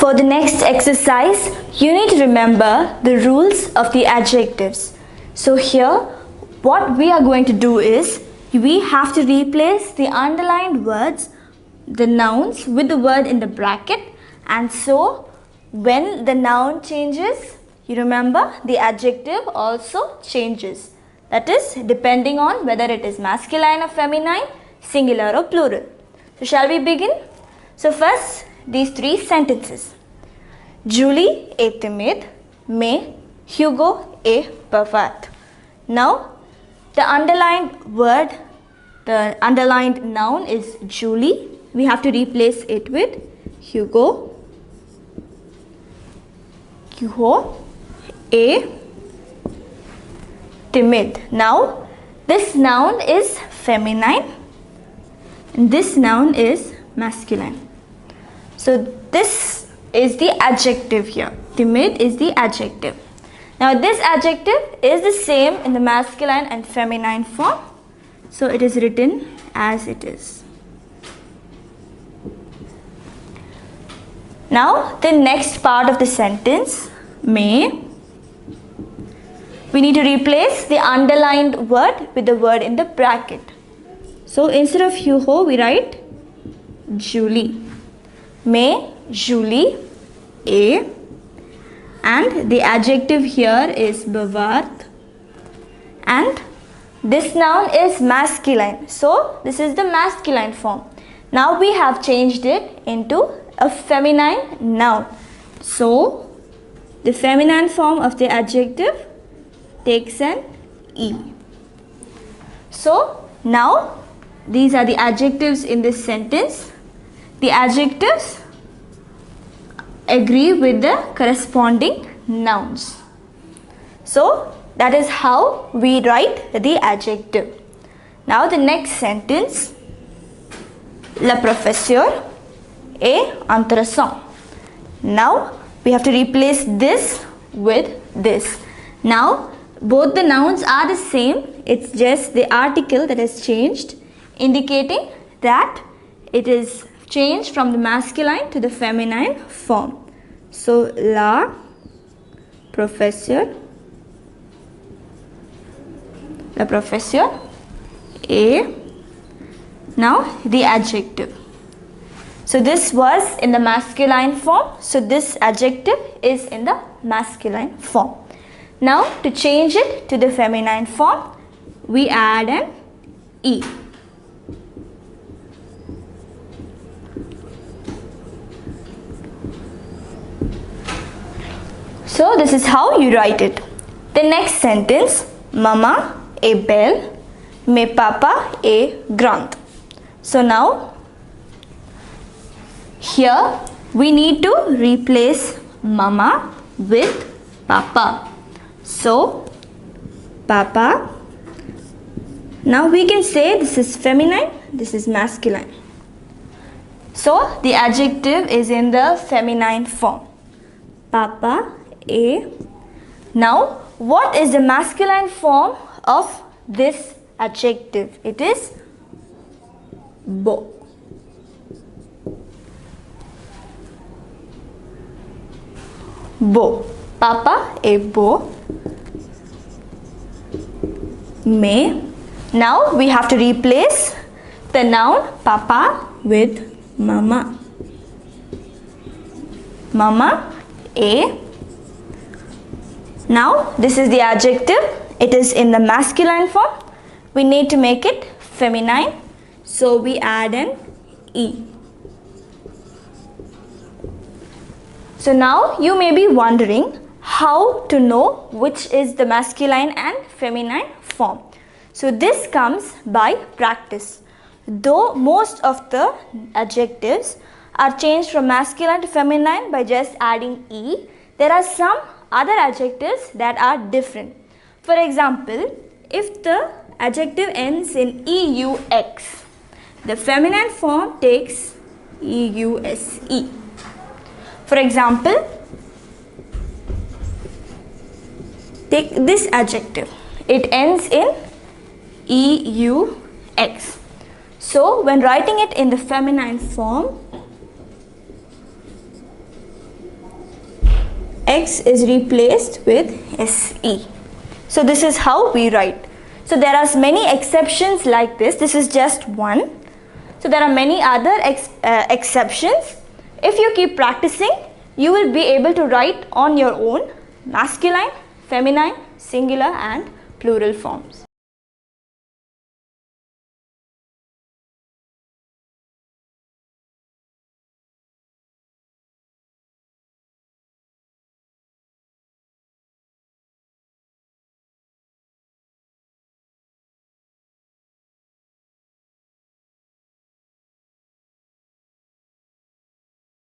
For the next exercise, you need to remember the rules of the adjectives. So here, what we are going to do is, we have to replace the underlined words, the nouns, with the word in the bracket. And so, when the noun changes, you remember the adjective also changes. That is, depending on whether it is masculine or feminine, singular or plural. So shall we begin? So first, these three sentences. Julie est timide, mais Hugo est bavard. Now, the underlined word, the underlined noun is Julie. We have to replace it with Hugo. Hugo est timide. Now, this noun is feminine and this noun is masculine. So, this is the adjective here. Timid is the adjective. Now, this adjective is the same in the masculine and feminine form. So, it is written as it is. Now, the next part of the sentence, mais, we need to replace the underlined word with the word in the bracket. So, instead of Hugo, we write Julie. Mais Julie est, and the adjective here is bavard, and this noun is masculine. So, this is the masculine form. Now, we have changed it into a feminine noun. So, the feminine form of the adjective takes an E. So, now these are the adjectives in this sentence. The adjectives agree with the corresponding nouns. So, that is how we write the adjective. Now, the next sentence. Le professeur est intéressant. Now, we have to replace this with this. Now, both the nouns are the same. It's just the article that has changed, indicating that it is changed from the masculine to the feminine form. So, la professeur est, now the adjective. So, this was in the masculine form. So, this adjective is in the masculine form. Now, to change it to the feminine form, we add an E. So, this is how you write it. The next sentence, Maman est belle, mais papa est grand. So, now, here we need to replace Mama with Papa. So, Papa. Now, we can say this is feminine, this is masculine. So, the adjective is in the feminine form. Papa est. Now, what is the masculine form of this adjective? It is beau. Beau. Papa est beau. Mais. Now we have to replace the noun papa with mama. Mama est. Now this is the adjective. It is in the masculine form. We need to make it feminine. So we add an E. So now you may be wondering how to know which is the masculine and feminine form. So this comes by practice. Though most of the adjectives are changed from masculine to feminine by just adding E, there are some other adjectives that are different. For example, if the adjective ends in EUX, the feminine form takes EUSE. For example, take this adjective. It ends in EUX. So, when writing it in the feminine form, X is replaced with SE. So this is how we write. So there are many exceptions like this. This is just one. So there are many other exceptions. If you keep practicing, you will be able to write on your own masculine, feminine, singular and plural forms.